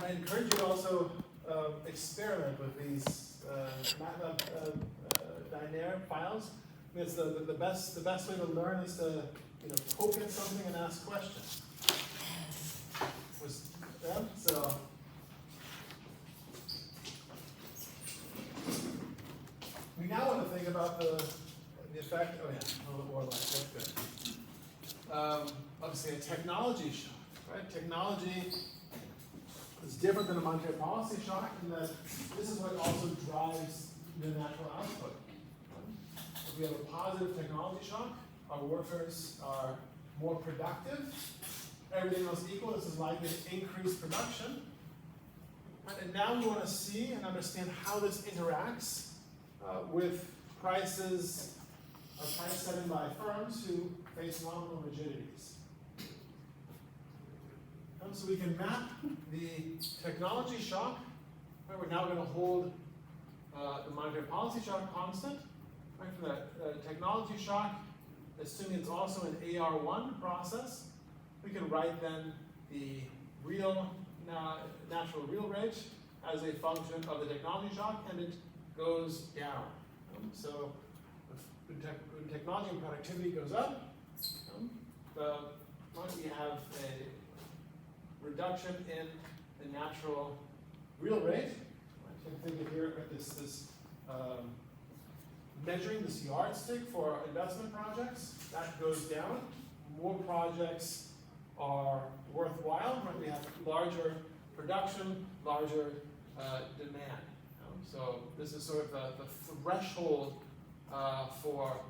I encourage you to also experiment with these MATLAB dynamic files. Because the best way to learn is to poke at something and ask questions. So we now want to think about the effect. Oh yeah, a little bit more like that's good. Obviously, a technology shock, right? Technology is different than a monetary policy shock in that this is what also drives the natural output. If we have a positive technology shock, our workers are more productive. Everything else equal, this is likely to increase production. Right? And now we want to see and understand how this interacts with prices, price setting by firms who face nominal rigidities. So we can map the technology shock. Right? We're now going to hold the monetary policy shock constant. Right? For the technology shock, assuming it's also an AR1 process, we can write then the real natural real rate as a function of the technology shock, and it goes down. So when technology and productivity goes up, we have a reduction in the natural real rate. You can think of here this measuring this yardstick for investment projects. That goes down. More projects are worthwhile when we have larger production, larger demand. So this is sort of the threshold for,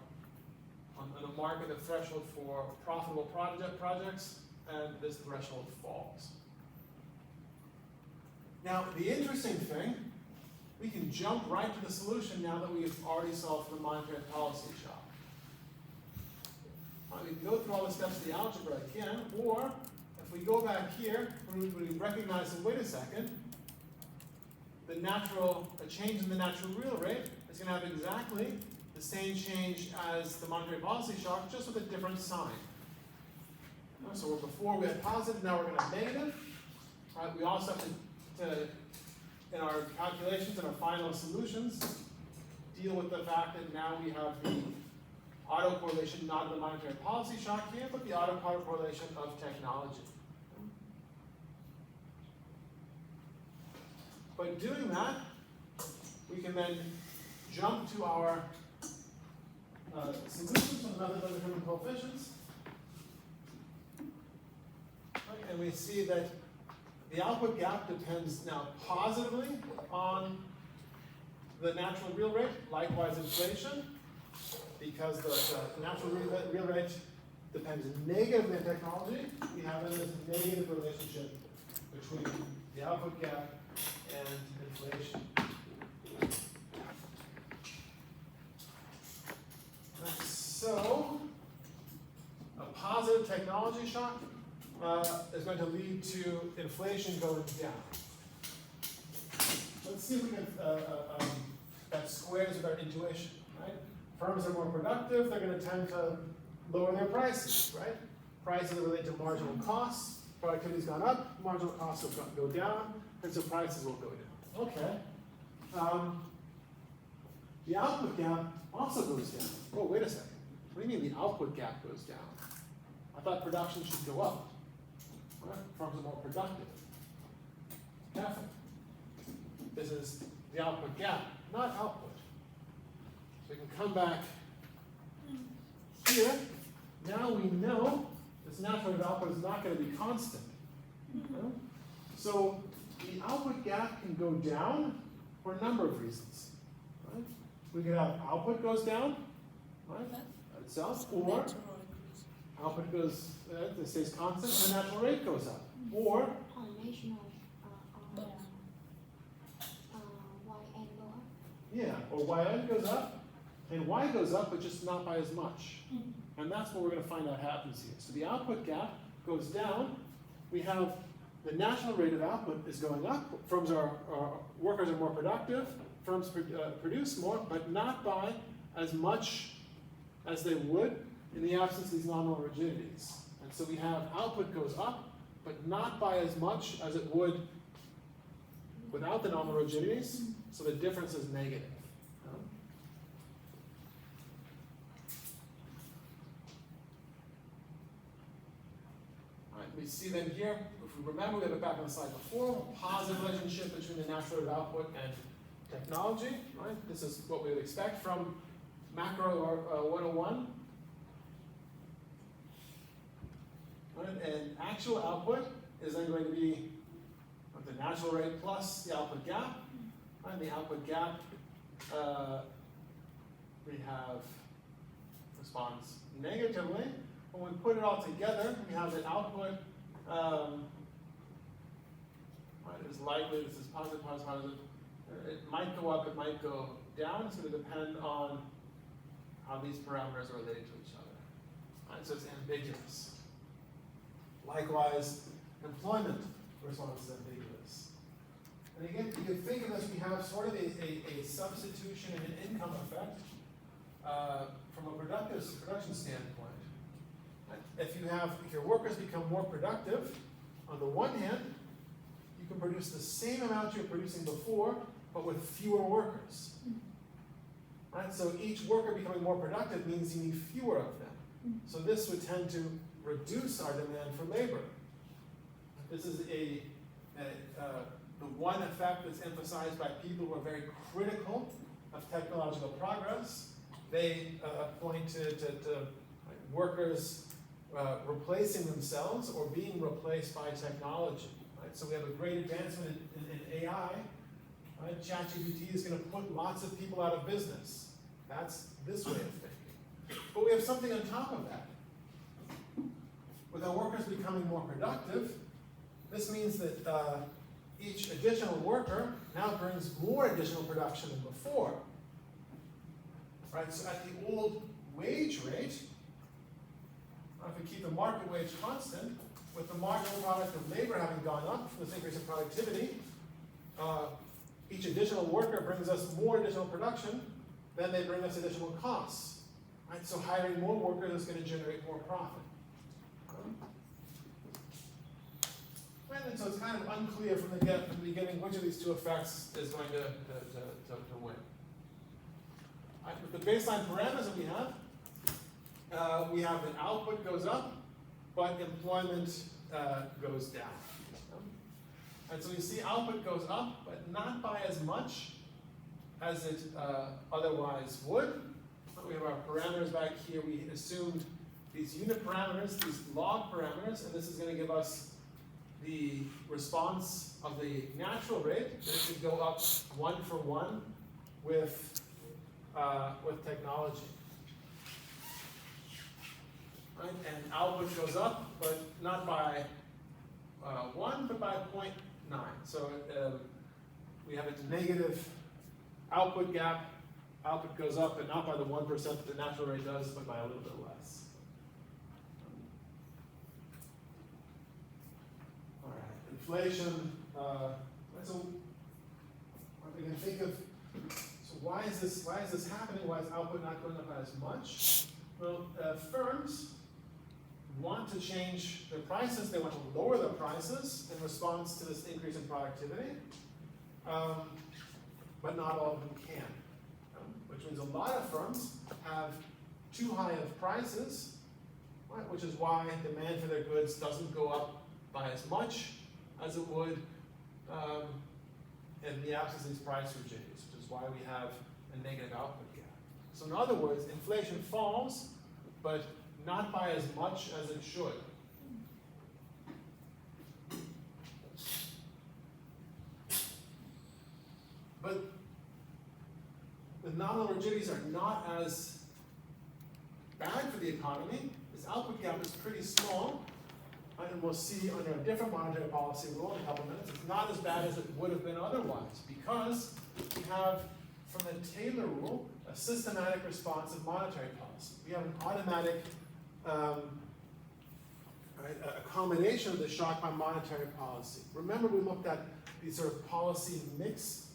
on the market, the threshold for profitable projects, and this threshold falls. Now, the interesting thing, we can jump right to the solution now that we've already solved the monetary policy shock. We can go through all the steps of the algebra again, or if we go back here, we recognize that, wait a second, a change in the natural real rate is going to have exactly the same change as the monetary policy shock, just with a different sign. So before we had positive, now we're going to have negative. We also have to, in our calculations and our final solutions, deal with the fact that now we have the autocorrelation, not of the monetary policy shock here, but the autocorrelation of technology. By doing that, we can then jump to our solutions from the method of determining coefficients. Right, and we see that the output gap depends now positively on the natural real rate, likewise inflation, because the natural real rate depends negatively on technology. We have this negative relationship between the output gap and inflation. So, a positive technology shock is going to lead to inflation going down. Let's see if we can that squares with our intuition, right? Firms are more productive, they're going to tend to lower their prices, right? Prices relate to marginal costs. Productivity's gone up, marginal costs will go down, and so prices will go down. Okay. The output gap also goes down. Oh, wait a second. What do you mean the output gap goes down? I thought production should go up. Right? Firms are more productive. Careful. This is the output gap, not output. So we can come back here. Now we know this natural rate of output is not going to be constant. Okay? So the output gap can go down for a number of reasons. Right? We can have output goes down, right, itself, or output goes, it stays constant, and the natural rate goes up. Or yeah, or yn goes up, and y goes up, but just not by as much. And that's what we're going to find out happens here. So the output gap goes down. We have the natural rate of output is going up. Firms workers are more productive. Firms produce more, but not by as much as they would in the absence of these nominal rigidities. And so we have output goes up, but not by as much as it would without the nominal rigidities, so the difference is negative. Alright, we see then here, if we remember, we have it back on the slide before, a positive relationship between the natural rate of output and technology, right? This is what we would expect from macro 101. Right? And actual output is then going to be the natural rate plus the output gap. Right? The output gap, we have responds negatively. When we put it all together, we have that output right, is likely, this is positive, positive, positive. It might go up, it might go down. It's going to depend on how these parameters are related to each other. Right? So it's ambiguous. Likewise, employment response is ambiguous. And again, you can think of this, we have sort of a substitution and an income effect from a production standpoint. If your workers become more productive, on the one hand, you can produce the same amount you were producing before, but with fewer workers. Right? So each worker becoming more productive means you need fewer of them. So this would tend to reduce our demand for labor. This is the one effect that's emphasized by people who are very critical of technological progress. They point to workers replacing themselves or being replaced by technology. Right? So we have a great advancement in AI. Right? ChatGPT is going to put lots of people out of business. That's this way of thinking. But we have something on top of that. With our workers becoming more productive, this means that each additional worker now brings more additional production than before. Right? So at the old wage rate, if we keep the market wage constant, with the marginal product of labor having gone up from this increase in productivity, each additional worker brings us more additional production, then they bring us additional costs. Right? So hiring more workers is going to generate more profit. And so it's kind of unclear from the beginning which of these two effects is going to win. Right, with the baseline parameters that we have that output goes up, but employment goes down. And so you see output goes up, but not by as much as it otherwise would. We have our parameters back here. We assumed these unit parameters, these log parameters, and this is going to give us the response of the natural rate. It should go up 1 for 1 with technology. Right? And output goes up, but not by 1, but by 0.9. So we have a negative output gap. Output goes up, but not by the 1% that the natural rate does, but by a little bit less. All right, inflation. So we can think of. So why is this happening? Why is output not going up as much? Well, firms want to change their prices. They want to lower their prices in response to this increase in productivity, but not all of them can. Which means a lot of firms have too high of prices, right? Which is why demand for their goods doesn't go up by as much as it would in the absence of these price rigidities, which is why we have a negative output gap. So in other words, inflation falls, but not by as much as it should. But the nominal rigidities are not as bad for the economy. This output gap is pretty small, and we'll see under a different monetary policy rule in a couple minutes. It's not as bad as it would have been otherwise, because we have, from the Taylor rule, a systematic responsive monetary policy. We have an automatic accommodation of the shock by monetary policy. Remember, we looked at these sort of policy mix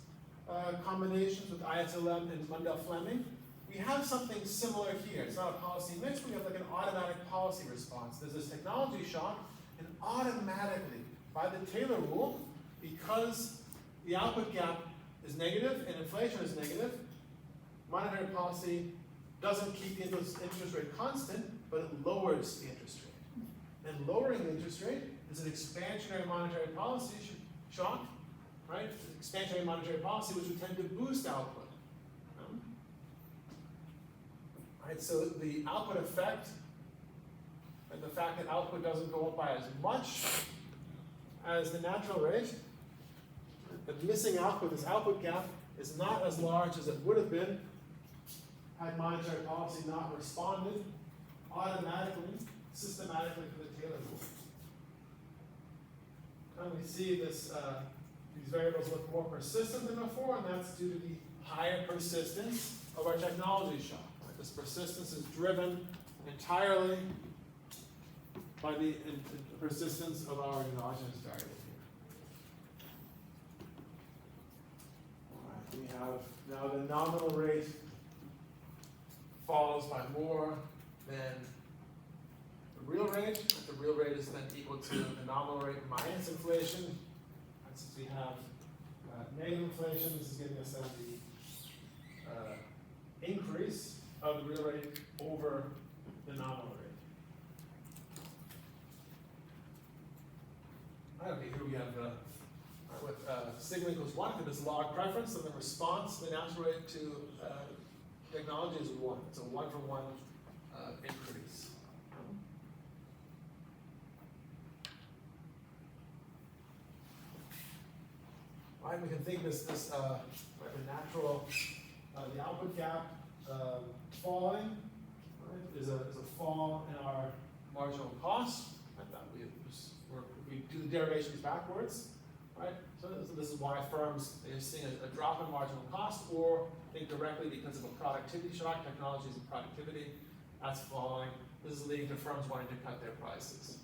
combinations with ISLM and Mundell-Fleming. We have something similar here. It's not a policy mix, but we have like an automatic policy response. There's this technology shock, and automatically, by the Taylor rule, because the output gap is negative and inflation is negative, monetary policy doesn't keep the interest rate constant, but it lowers the interest rate. And lowering the interest rate is an expansionary monetary policy shock, right? Expansionary monetary policy, which would tend to boost output. Right, so the output effect, and the fact that output doesn't go up by as much as the natural rate, the missing output, this output gap, is not as large as it would have been had monetary policy not responded automatically, systematically to the Taylor rule. And we see this, these variables look more persistent than before, and that's due to the higher persistence of our technology shock. Right? This persistence is driven entirely by the persistence of our exogenous variable here. We have now the nominal rate falls by more than the real rate. The real rate is then equal to the nominal rate minus inflation. And since we have negative inflation, this is giving us then the increase of the real rate over the nominal rate. Okay, here we have with sigma equals 1, if it's log preference, then the response to the natural rate to technology is 1. It's a 1-for-1 increase. Right, we can think this right, the natural, the output gap falling, right, is a fall in our marginal cost. We do the derivations backwards, right? So this is why firms are seeing a drop in marginal cost, or think directly because of a productivity shock. Technologies and productivity, that's falling. This is leading to firms wanting to cut their prices.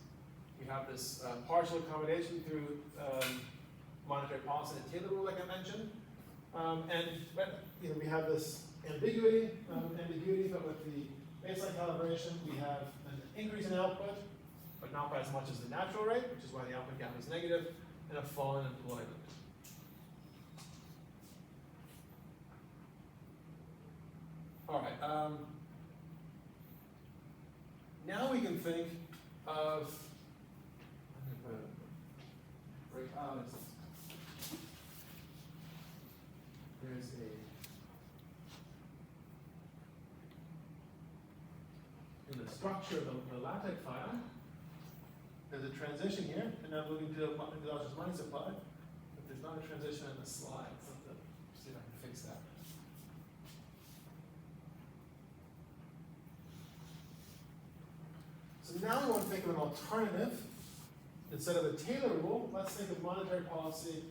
We have this partial accommodation through monetary policy and Taylor rule, like I mentioned, but we have this ambiguity, but with the baseline calibration, we have an increase in output, but not by as much as the natural rate, which is why the output gap is negative, and a fall in employment. All right. Now we can think of. I'm going to break out. There's in the structure of the LaTeX file. There's a transition here, and now moving to exogenous money supply. But there's not a transition in the slide. So let's see if I can fix that. So now we want to think of an alternative. Instead of a Taylor rule, let's think of monetary policy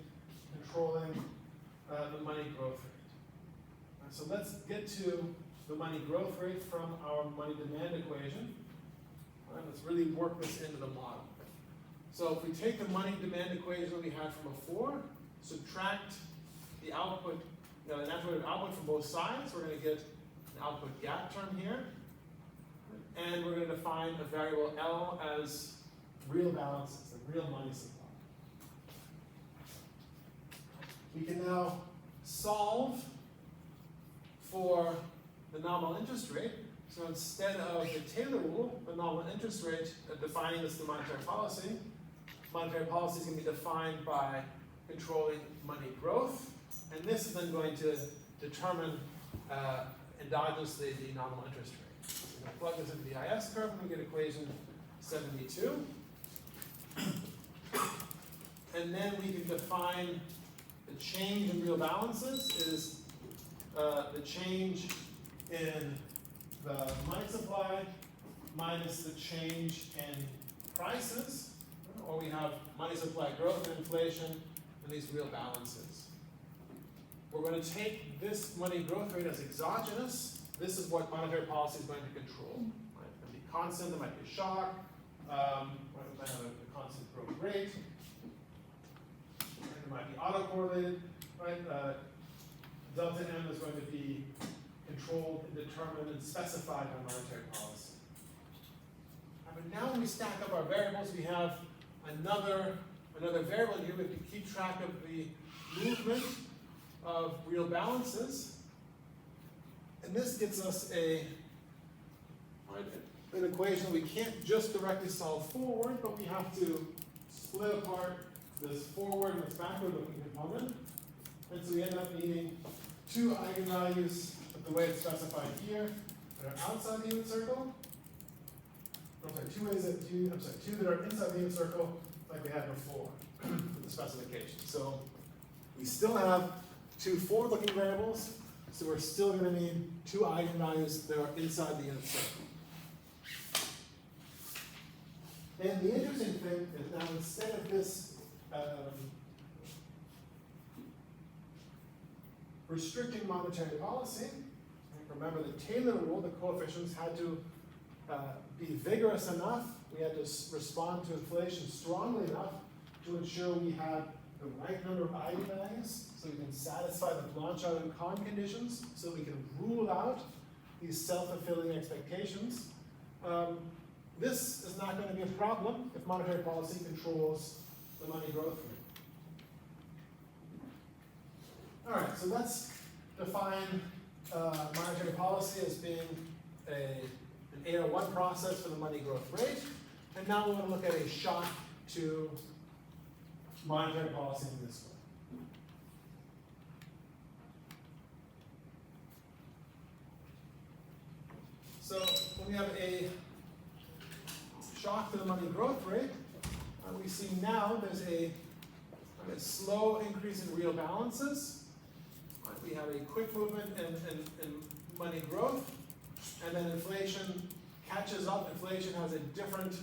controlling the money growth rate. Right, so let's get to the money growth rate from our money demand equation. Right, let's really work this into the model. So if we take the money demand equation that we had from before, subtract the output, the natural rate of output from both sides, we're going to get an output gap term here. And we're going to define a variable L as real balances, the real money supply. We can now solve for the nominal interest rate. So instead of the Taylor rule, the nominal interest rate, defining this as the monetary policy is going to be defined by controlling money growth. And this is then going to determine endogenously the nominal interest rate. So we're going to plug this into the IS curve, and we get equation 72. And then we can define the change in real balances is the change in the money supply minus the change in prices, or we have money supply growth and inflation and these real balances. We're going to take this money growth rate as exogenous. This is what monetary policy is going to control. Right? It can be constant, there might be a shock, we might have a constant growth rate, and it might be autocorrelated, right? Delta M is going to be controlled and determined and specified by monetary policy. But now when we stack up our variables, we have another variable here. We have to keep track of the movement of real balances. And this gets us an equation we can't just directly solve forward, but we have to split apart this forward and this backward looking component. And so we end up needing two eigenvalues of the way it's specified here that are outside the unit circle. Two that are inside the unit circle like we had before with the specification. So we still have two forward-looking variables, so we're still going to need two eigenvalues that are inside the unit circle. And the interesting thing is now instead of this restricting monetary policy, remember the Taylor rule, the coefficients had to be vigorous enough, we had to respond to inflation strongly enough to ensure we had the right number of eigenvalues so we can satisfy the Blanchard and Kahn conditions, so we can rule out these self-fulfilling expectations. This is not going to be a problem if monetary policy controls the money growth rate. All right, so let's define monetary policy as being an 801 process for the money growth rate. And now we're going to look at a shock to monetary policy in this way. So when we have a shock to the money growth rate, we see now there's a slow increase in real balances. We have a quick movement in money growth, and then inflation catches up. Inflation has a different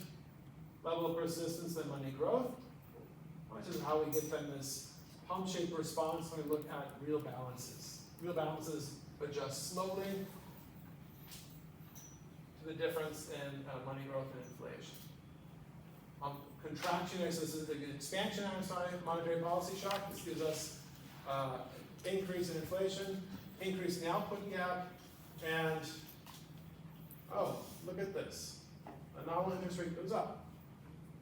level of persistence than money growth, which is how we get then this pump-shaped response when we look at real balances. Real balances adjust slowly to the difference in money growth and inflation. Contractionary, so this is the expansion, monetary policy shock. This gives us increase in inflation, increase in the output gap, and oh, look at this. The nominal interest rate goes up.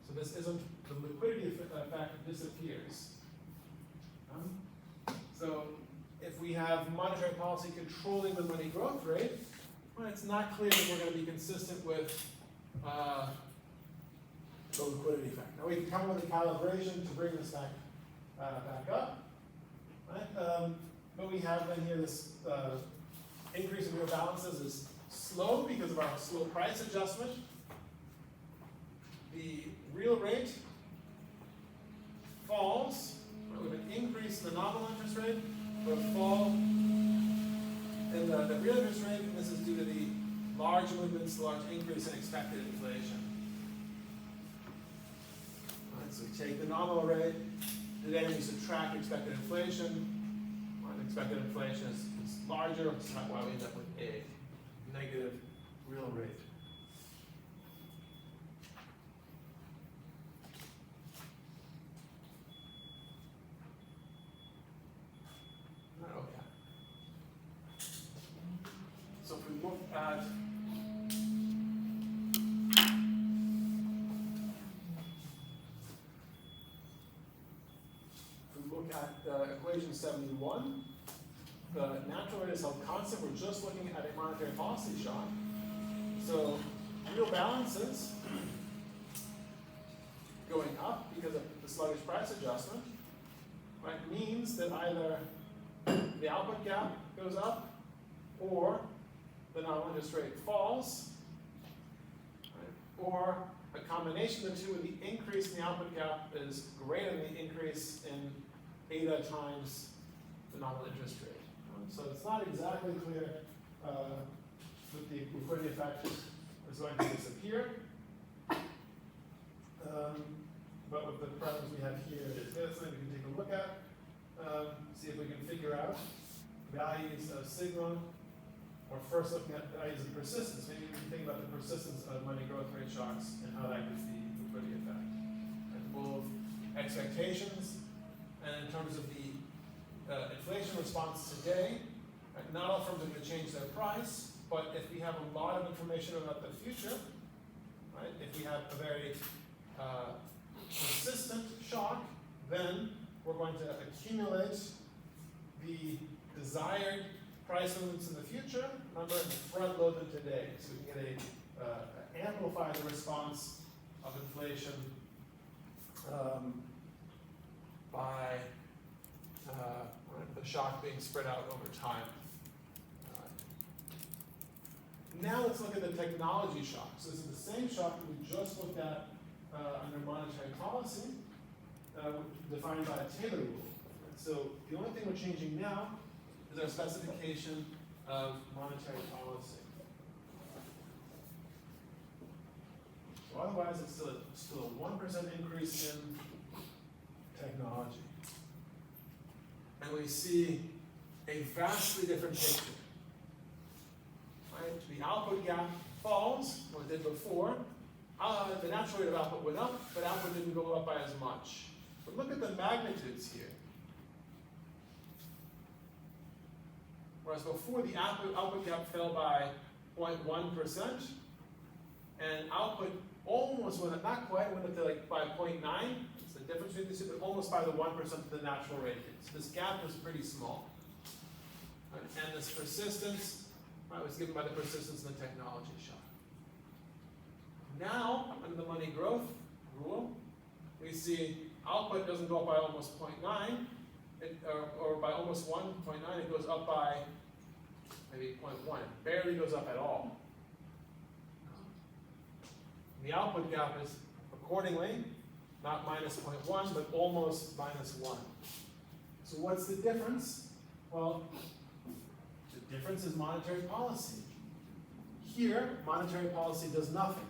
So this isn't, the liquidity effect disappears. So if we have monetary policy controlling the money growth rate, well, it's not clear that we're going to be consistent with the liquidity effect. Now we can come up with a calibration to bring this back up. Right? But we have then here this increase in real balances is slow because of our slow price adjustment. The real rate falls. We have an increase in the nominal interest rate, but a fall in the real interest rate, and this is due to the large movements, large increase in expected inflation. All right, so we take the nominal rate, and then we subtract expected inflation. Expected inflation is larger, which is why we end up with a negative real rate. Okay. So if we look at equation 71, the natural rate is held constant. We're just looking at a monetary policy shock. So real balances going up because of the sluggish price adjustment, right, means that either the output gap goes up or the nominal interest rate falls, right, or a combination of the two, where the increase in the output gap is greater than the increase in beta times the nominal interest rate. So it's not exactly clear that the liquidity effect is going to disappear. But with the problems we have here, it's something we can take a look at, see if we can figure out values of sigma, or first looking at values of persistence. Maybe we can think about the persistence of money growth rate shocks and how that gives the liquidity effect. And both expectations and in terms of the inflation response today, right, not all firms are going to change their price, but if we have a lot of information about the future, right, if we have a very persistent shock, then we're going to accumulate the desired price movements in the future, remember, and front load them today, so we can get amplify the response of inflation by the shock being spread out over time. Now let's look at the technology shock. So this is the same shock that we just looked at under monetary policy, defined by a Taylor rule. So the only thing we're changing now is our specification of monetary policy. So otherwise, it's still a 1% increase in technology. And we see a vastly different picture. Right? The output gap falls, what it did before. The natural rate of output went up, but output didn't go up by as much. But look at the magnitudes here. Whereas before, the output gap fell by 0.1%, and output almost went up, not quite, went up to like by 0.9. It's the difference between the two, but almost by the 1% of the natural rate. So this gap was pretty small. Right? And this persistence was given by the persistence in the technology shock. Now, under the money growth rule, we see output doesn't go up by almost 0.9, or by almost 1.9, it goes up by maybe 0.1. It barely goes up at all. The output gap is accordingly not minus 0.1, but almost minus 1. So what's the difference? Well, the difference is monetary policy. Here, monetary policy does nothing.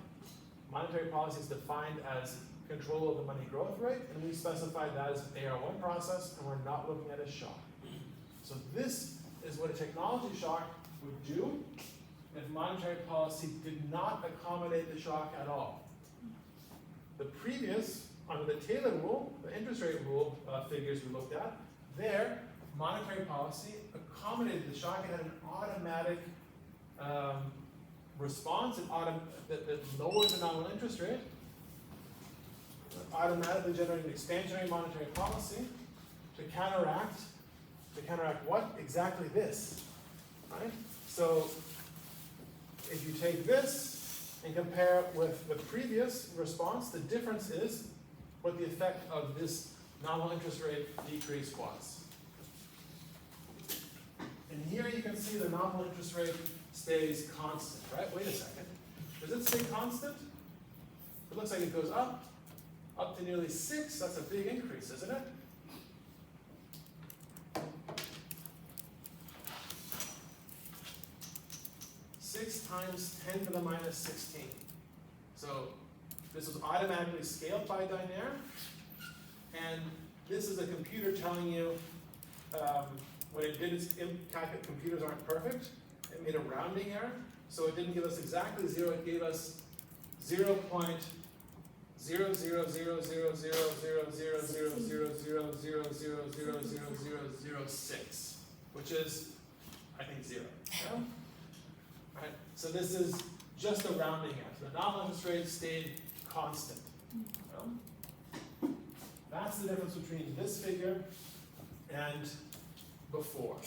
Monetary policy is defined as control of the money growth rate, and we specified that as an AR1 process, and we're not looking at a shock. So this is what a technology shock would do if monetary policy did not accommodate the shock at all. The previous, under the Taylor rule, the interest rate rule figures we looked at, there, monetary policy accommodated the shock. It had an automatic response that lowered the nominal interest rate, automatically generating expansionary monetary policy to counteract what? Exactly this, right? So if you take this and compare it with the previous response, the difference is what the effect of this nominal interest rate decrease was. And here you can see the nominal interest rate stays constant, right? Wait a second. Does it stay constant? It looks like it goes up to nearly 6. That's a big increase, isn't it? Six times 10 to the minus 16. So this was automatically scaled by Dynaire, and this is a computer telling you what it did is calculate computers aren't perfect. It made a rounding error, so it didn't give us exactly 0. It gave us 0.00000000000000006, which is, I think, 0. Yeah? Right? So this is just a rounding error. So the nominal interest rate stayed constant. That's the difference between this figure and before.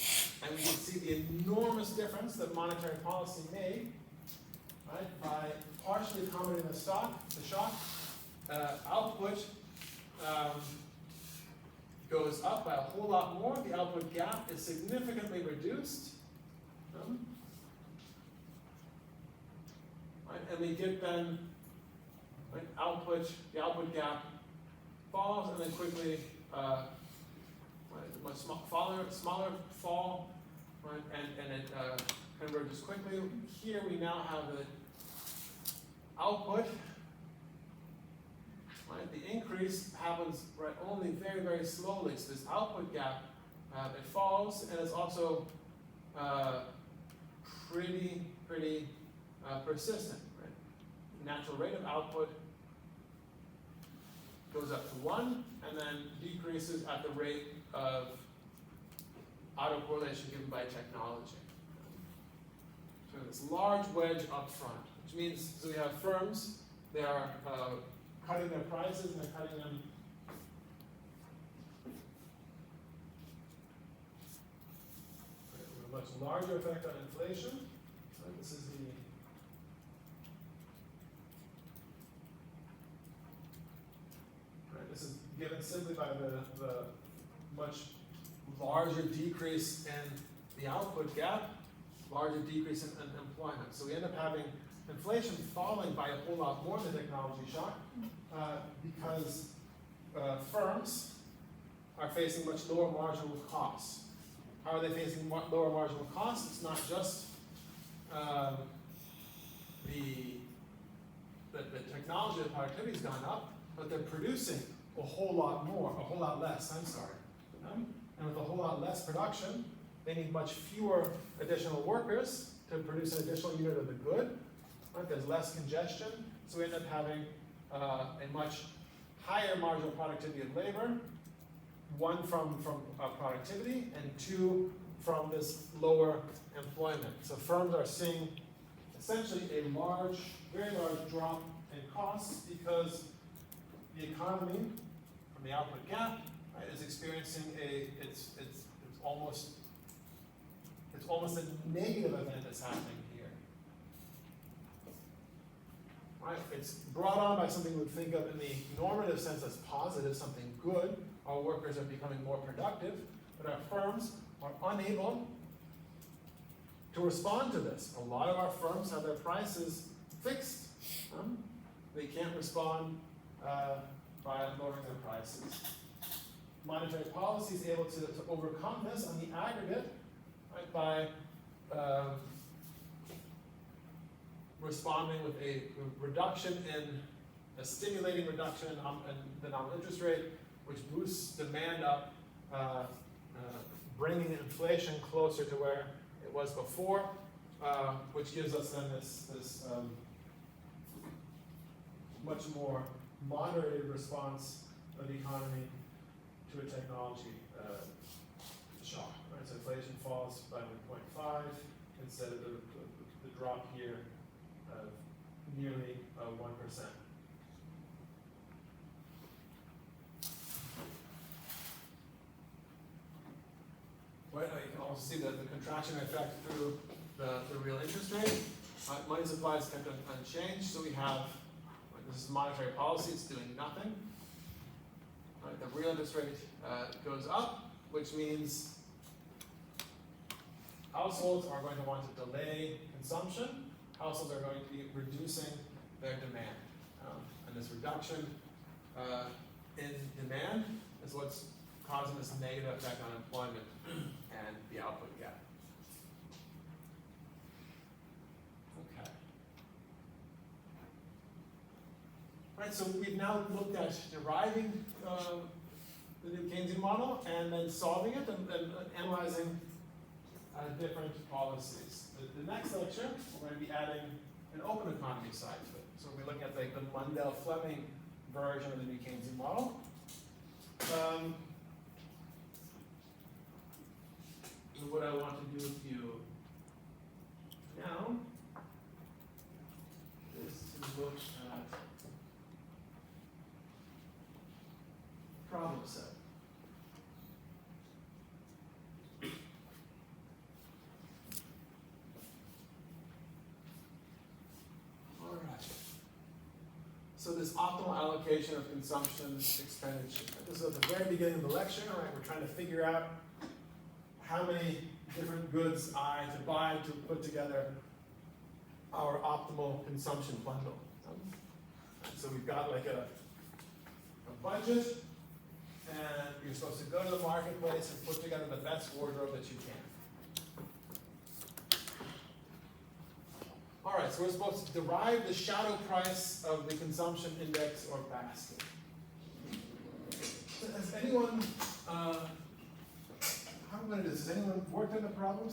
And we can see the enormous difference that monetary policy made, right, by partially accommodating the shock. Output goes up by a whole lot more. The output gap is significantly reduced. Right, and we get then the output gap falls and then quickly much smaller fall, right, and it converges quickly. Here we now have the output. Right, the increase happens only very, very slowly. So this output gap, it falls, and it's also pretty persistent. Right? Natural rate of output goes up to 1, and then decreases at the rate of autocorrelation given by technology. So this large wedge up front, which means so we have firms, they are cutting their prices, and they're cutting them much larger effect on inflation. So this is the this is given simply by the much larger decrease in the output gap, larger decrease in employment. So we end up having inflation falling by a whole lot more than the technology shock because firms are facing much lower marginal costs. How are they facing lower marginal costs? It's not just the technology, the productivity has gone up, but they're producing a whole lot less, and with a whole lot less production, they need much fewer additional workers to produce an additional unit of the good. Right? There's less congestion, so we end up having a much higher marginal productivity of labor, one from productivity, and two from this lower employment. So firms are seeing essentially a very large drop in costs because the economy, from the output gap, right, is experiencing it's almost a negative event that's happening here. Right? It's brought on by something we would think of in the normative sense as positive, something good. Our workers are becoming more productive, but our firms are unable to respond to this. A lot of our firms have their prices fixed. They can't respond by lowering their prices. Monetary policy is able to overcome this on the aggregate, right, by responding with a stimulating reduction in the nominal interest rate, which boosts demand up, bringing inflation closer to where it was before, which gives us then this much more moderated response of the economy to a technology shock. Right? So inflation falls by 1.5 instead of the drop here of nearly 1%. Right, you can also see the contraction effect through the real interest rate. Money supply is kept unchanged, so we have, this is monetary policy, it's doing nothing. Right, the real interest rate goes up, which means households are going to want to delay consumption. Households are going to be reducing their demand. And this reduction in demand is what's causing this negative effect on employment and the output gap. Okay. Right, so we've now looked at deriving the new Keynesian model and then solving it and analyzing different policies. The next lecture, we're going to be adding an open economy side to it. So we'll be looking at the Mundell-Fleming version of the new Keynesian model. What I want to do with you now is to look at problem set. All right. So this optimal allocation of consumption expenditure. This is at the very beginning of the lecture, right? We're trying to figure out how many different goods to buy to put together our optimal consumption bundle. So we've got like a budget, and you're supposed to go to the marketplace and put together the best wardrobe that you can. All right, so we're supposed to derive the shadow price of the consumption index or basket. Has anyone, how am I going to do this? Has anyone worked on the problem?